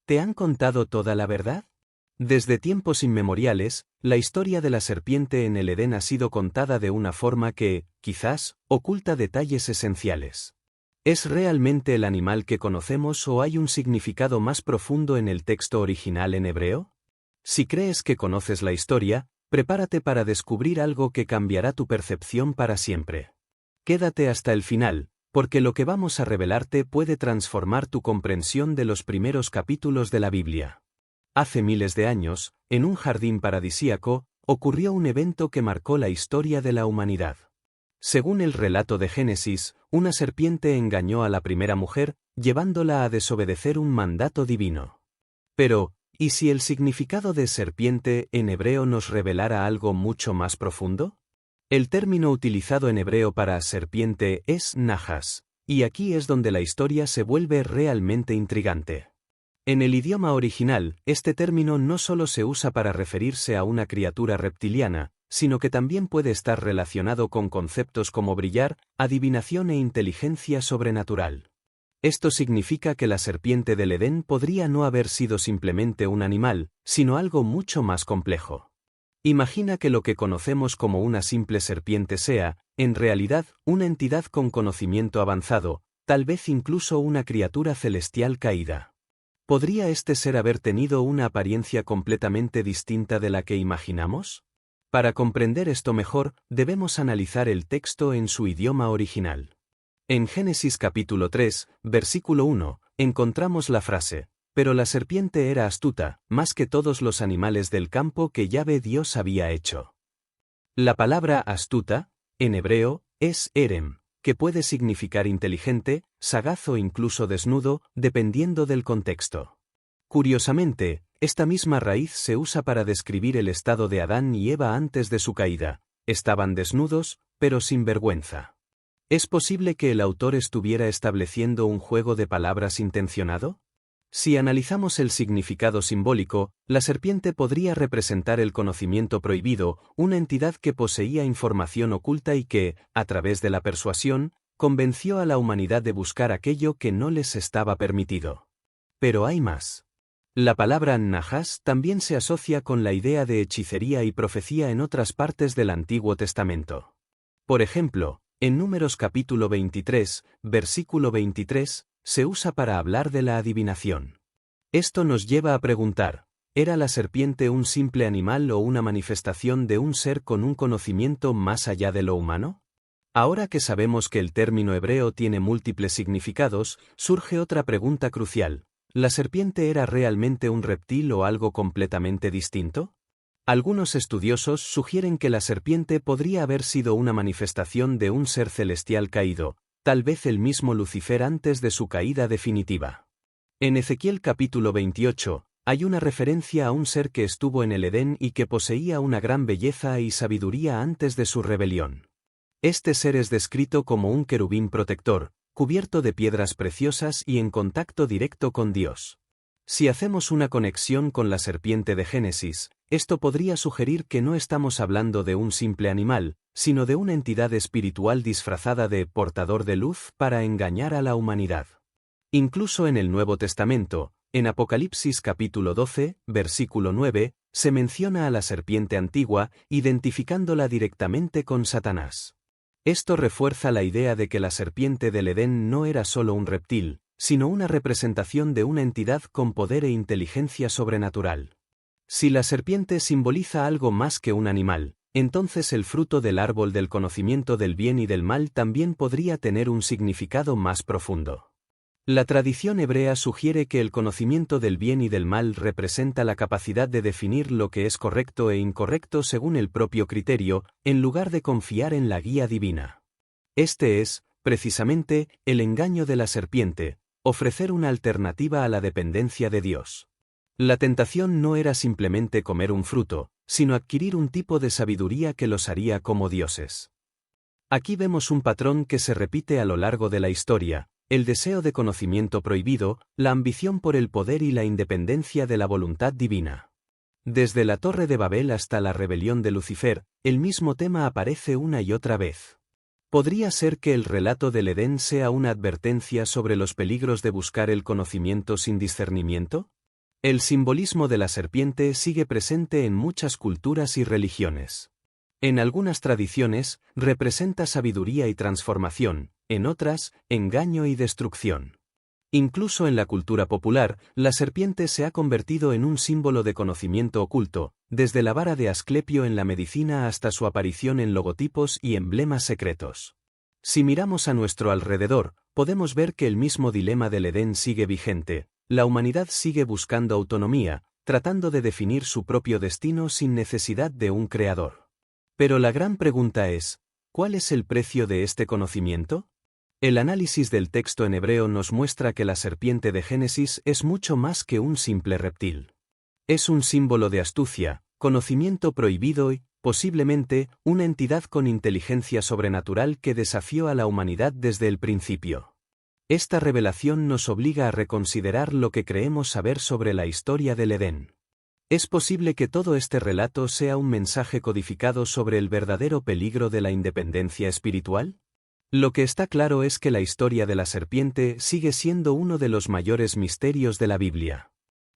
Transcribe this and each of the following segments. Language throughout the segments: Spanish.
¿Te han contado toda la verdad? Desde tiempos inmemoriales, la historia de la serpiente en el Edén ha sido contada de una forma que, quizás, oculta detalles esenciales. ¿Es realmente el animal que conocemos o hay un significado más profundo en el texto original en hebreo? Si crees que conoces la historia, prepárate para descubrir algo que cambiará tu percepción para siempre. Quédate hasta el final, porque lo que vamos a revelarte puede transformar tu comprensión de los primeros capítulos de la Biblia. Hace miles de años, en un jardín paradisíaco, ocurrió un evento que marcó la historia de la humanidad. Según el relato de Génesis, una serpiente engañó a la primera mujer, llevándola a desobedecer un mandato divino. Pero, ¿y si el significado de serpiente en hebreo nos revelara algo mucho más profundo? El término utilizado en hebreo para serpiente es najas, y aquí es donde la historia se vuelve realmente intrigante. En el idioma original, este término no solo se usa para referirse a una criatura reptiliana, sino que también puede estar relacionado con conceptos como brillar, adivinación e inteligencia sobrenatural. Esto significa que la serpiente del Edén podría no haber sido simplemente un animal, sino algo mucho más complejo. Imagina que lo que conocemos como una simple serpiente sea, en realidad, una entidad con conocimiento avanzado, tal vez incluso una criatura celestial caída. ¿Podría este ser haber tenido una apariencia completamente distinta de la que imaginamos? Para comprender esto mejor, debemos analizar el texto en su idioma original. En Génesis capítulo 3, versículo 1, encontramos la frase: «Pero la serpiente era astuta, más que todos los animales del campo que Yahvé Dios había hecho». La palabra astuta, en hebreo, es erem, que puede significar inteligente, sagaz o incluso desnudo, dependiendo del contexto. Curiosamente, esta misma raíz se usa para describir el estado de Adán y Eva antes de su caída. Estaban desnudos, pero sin vergüenza. ¿Es posible que el autor estuviera estableciendo un juego de palabras intencionado? Si analizamos el significado simbólico, la serpiente podría representar el conocimiento prohibido, una entidad que poseía información oculta y que, a través de la persuasión, convenció a la humanidad de buscar aquello que no les estaba permitido. Pero hay más. La palabra najas también se asocia con la idea de hechicería y profecía en otras partes del Antiguo Testamento. Por ejemplo, en Números capítulo 23, versículo 23, se usa para hablar de la adivinación. Esto nos lleva a preguntar, ¿era la serpiente un simple animal o una manifestación de un ser con un conocimiento más allá de lo humano? Ahora que sabemos que el término hebreo tiene múltiples significados, surge otra pregunta crucial. ¿La serpiente era realmente un reptil o algo completamente distinto? Algunos estudiosos sugieren que la serpiente podría haber sido una manifestación de un ser celestial caído, tal vez el mismo Lucifer antes de su caída definitiva. En Ezequiel capítulo 28, hay una referencia a un ser que estuvo en el Edén y que poseía una gran belleza y sabiduría antes de su rebelión. Este ser es descrito como un querubín protector, cubierto de piedras preciosas y en contacto directo con Dios. Si hacemos una conexión con la serpiente de Génesis, esto podría sugerir que no estamos hablando de un simple animal, sino de una entidad espiritual disfrazada de portador de luz para engañar a la humanidad. Incluso en el Nuevo Testamento, en Apocalipsis capítulo 12, versículo 9, se menciona a la serpiente antigua, identificándola directamente con Satanás. Esto refuerza la idea de que la serpiente del Edén no era solo un reptil, sino una representación de una entidad con poder e inteligencia sobrenatural. Si la serpiente simboliza algo más que un animal, entonces el fruto del árbol del conocimiento del bien y del mal también podría tener un significado más profundo. La tradición hebrea sugiere que el conocimiento del bien y del mal representa la capacidad de definir lo que es correcto e incorrecto según el propio criterio, en lugar de confiar en la guía divina. Este es, precisamente, el engaño de la serpiente, ofrecer una alternativa a la dependencia de Dios. La tentación no era simplemente comer un fruto, sino adquirir un tipo de sabiduría que los haría como dioses. Aquí vemos un patrón que se repite a lo largo de la historia: el deseo de conocimiento prohibido, la ambición por el poder y la independencia de la voluntad divina. Desde la Torre de Babel hasta la rebelión de Lucifer, el mismo tema aparece una y otra vez. ¿Podría ser que el relato del Edén sea una advertencia sobre los peligros de buscar el conocimiento sin discernimiento? El simbolismo de la serpiente sigue presente en muchas culturas y religiones. En algunas tradiciones, representa sabiduría y transformación, en otras, engaño y destrucción. Incluso en la cultura popular, la serpiente se ha convertido en un símbolo de conocimiento oculto, desde la vara de Asclepio en la medicina hasta su aparición en logotipos y emblemas secretos. Si miramos a nuestro alrededor, podemos ver que el mismo dilema del Edén sigue vigente. La humanidad sigue buscando autonomía, tratando de definir su propio destino sin necesidad de un creador. Pero la gran pregunta es, ¿cuál es el precio de este conocimiento? El análisis del texto en hebreo nos muestra que la serpiente de Génesis es mucho más que un simple reptil. Es un símbolo de astucia, conocimiento prohibido y, posiblemente, una entidad con inteligencia sobrenatural que desafió a la humanidad desde el principio. Esta revelación nos obliga a reconsiderar lo que creemos saber sobre la historia del Edén. ¿Es posible que todo este relato sea un mensaje codificado sobre el verdadero peligro de la independencia espiritual? Lo que está claro es que la historia de la serpiente sigue siendo uno de los mayores misterios de la Biblia.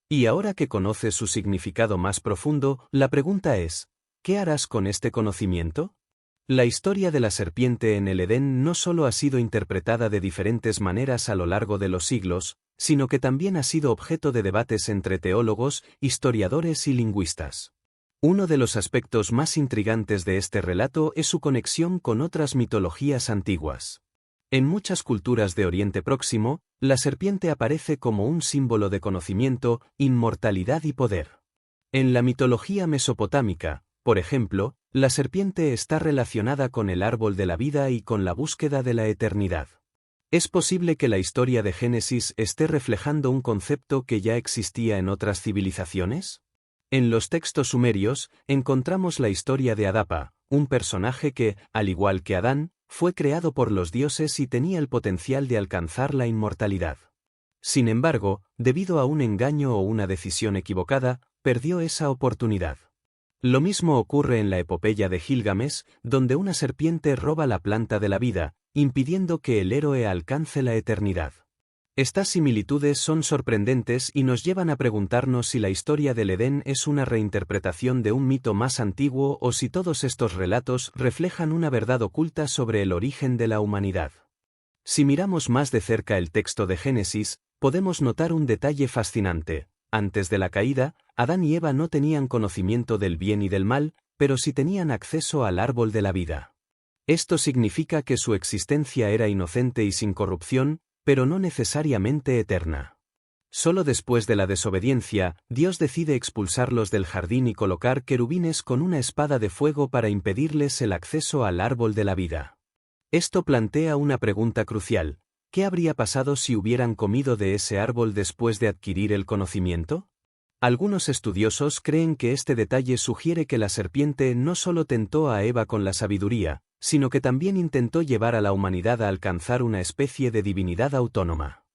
Y ahora que conoces su significado más profundo, la pregunta es, ¿qué harás con este conocimiento? La historia de la serpiente en el Edén no solo ha sido interpretada de diferentes maneras a lo largo de los siglos, sino que también ha sido objeto de debates entre teólogos, historiadores y lingüistas. Uno de los aspectos más intrigantes de este relato es su conexión con otras mitologías antiguas. En muchas culturas de Oriente Próximo, la serpiente aparece como un símbolo de conocimiento, inmortalidad y poder. En la mitología mesopotámica, por ejemplo, la serpiente está relacionada con el árbol de la vida y con la búsqueda de la eternidad. ¿Es posible que la historia de Génesis esté reflejando un concepto que ya existía en otras civilizaciones? En los textos sumerios, encontramos la historia de Adapa, un personaje que, al igual que Adán, fue creado por los dioses y tenía el potencial de alcanzar la inmortalidad. Sin embargo, debido a un engaño o una decisión equivocada, perdió esa oportunidad. Lo mismo ocurre en la epopeya de Gilgamesh, donde una serpiente roba la planta de la vida, impidiendo que el héroe alcance la eternidad. Estas similitudes son sorprendentes y nos llevan a preguntarnos si la historia del Edén es una reinterpretación de un mito más antiguo o si todos estos relatos reflejan una verdad oculta sobre el origen de la humanidad. Si miramos más de cerca el texto de Génesis, podemos notar un detalle fascinante. Antes de la caída, Adán y Eva no tenían conocimiento del bien y del mal, pero sí tenían acceso al árbol de la vida. Esto significa que su existencia era inocente y sin corrupción, pero no necesariamente eterna. Solo después de la desobediencia, Dios decide expulsarlos del jardín y colocar querubines con una espada de fuego para impedirles el acceso al árbol de la vida. Esto plantea una pregunta crucial. ¿Qué habría pasado si hubieran comido de ese árbol después de adquirir el conocimiento? Algunos estudiosos creen que este detalle sugiere que la serpiente no solo tentó a Eva con la sabiduría, sino que también intentó llevar a la humanidad a alcanzar una especie de divinidad autónoma.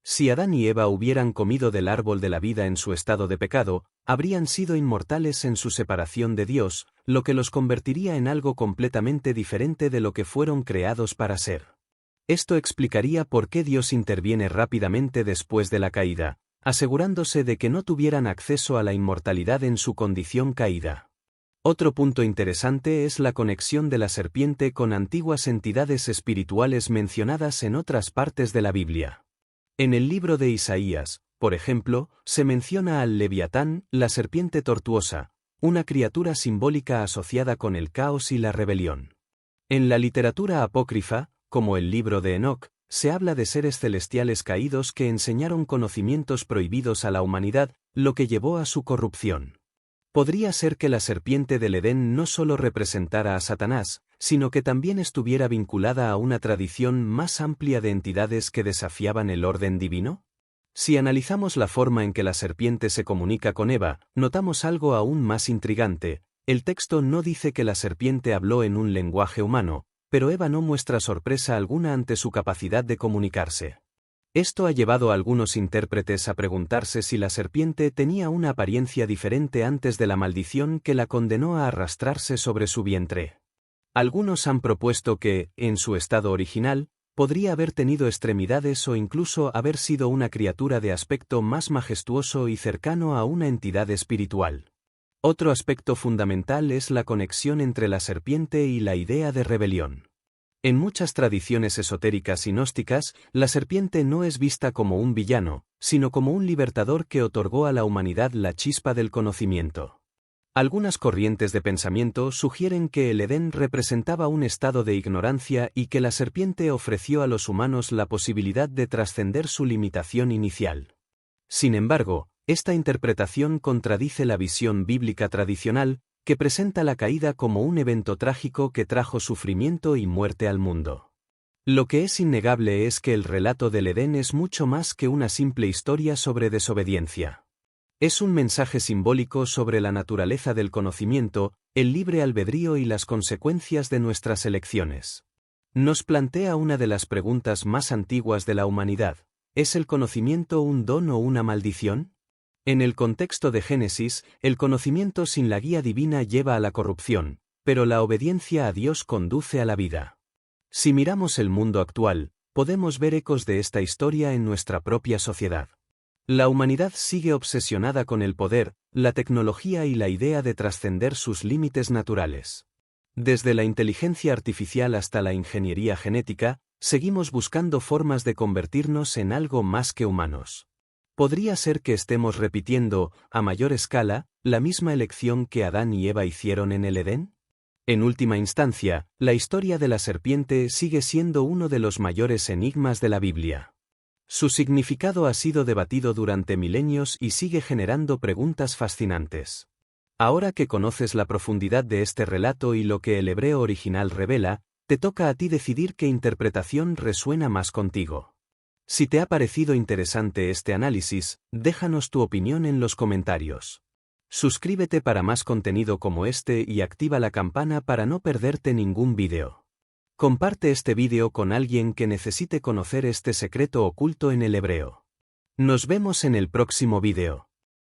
Si Adán y Eva hubieran comido del árbol de la vida en su estado de pecado, habrían sido inmortales en su separación de Dios, lo que los convertiría en algo completamente diferente de lo que fueron creados para ser. Esto explicaría por qué Dios interviene rápidamente después de la caída, asegurándose de que no tuvieran acceso a la inmortalidad en su condición caída. Otro punto interesante es la conexión de la serpiente con antiguas entidades espirituales mencionadas en otras partes de la Biblia. En el libro de Isaías, por ejemplo, se menciona al Leviatán, la serpiente tortuosa, una criatura simbólica asociada con el caos y la rebelión. En la literatura apócrifa, como el libro de Enoc, se habla de seres celestiales caídos que enseñaron conocimientos prohibidos a la humanidad, lo que llevó a su corrupción. Podría ser que la serpiente del Edén no solo representara a Satanás, sino que también estuviera vinculada a una tradición más amplia de entidades que desafiaban el orden divino. Si analizamos la forma en que la serpiente se comunica con Eva, notamos algo aún más intrigante. El texto no dice que la serpiente habló en un lenguaje humano, pero Eva no muestra sorpresa alguna ante su capacidad de comunicarse. Esto ha llevado a algunos intérpretes a preguntarse si la serpiente tenía una apariencia diferente antes de la maldición que la condenó a arrastrarse sobre su vientre. Algunos han propuesto que, en su estado original, podría haber tenido extremidades o incluso haber sido una criatura de aspecto más majestuoso y cercano a una entidad espiritual. Otro aspecto fundamental es la conexión entre la serpiente y la idea de rebelión. En muchas tradiciones esotéricas y gnósticas, la serpiente no es vista como un villano, sino como un libertador que otorgó a la humanidad la chispa del conocimiento. Algunas corrientes de pensamiento sugieren que el Edén representaba un estado de ignorancia y que la serpiente ofreció a los humanos la posibilidad de trascender su limitación inicial. Sin embargo, esta interpretación contradice la visión bíblica tradicional, que presenta la caída como un evento trágico que trajo sufrimiento y muerte al mundo. Lo que es innegable es que el relato del Edén es mucho más que una simple historia sobre desobediencia. Es un mensaje simbólico sobre la naturaleza del conocimiento, el libre albedrío y las consecuencias de nuestras elecciones. Nos plantea una de las preguntas más antiguas de la humanidad: ¿es el conocimiento un don o una maldición? En el contexto de Génesis, el conocimiento sin la guía divina lleva a la corrupción, pero la obediencia a Dios conduce a la vida. Si miramos el mundo actual, podemos ver ecos de esta historia en nuestra propia sociedad. La humanidad sigue obsesionada con el poder, la tecnología y la idea de trascender sus límites naturales. Desde la inteligencia artificial hasta la ingeniería genética, seguimos buscando formas de convertirnos en algo más que humanos. ¿Podría ser que estemos repitiendo, a mayor escala, la misma elección que Adán y Eva hicieron en el Edén? En última instancia, la historia de la serpiente sigue siendo uno de los mayores enigmas de la Biblia. Su significado ha sido debatido durante milenios y sigue generando preguntas fascinantes. Ahora que conoces la profundidad de este relato y lo que el hebreo original revela, te toca a ti decidir qué interpretación resuena más contigo. Si te ha parecido interesante este análisis, déjanos tu opinión en los comentarios. Suscríbete para más contenido como este y activa la campana para no perderte ningún vídeo. Comparte este vídeo con alguien que necesite conocer este secreto oculto en el hebreo. Nos vemos en el próximo vídeo.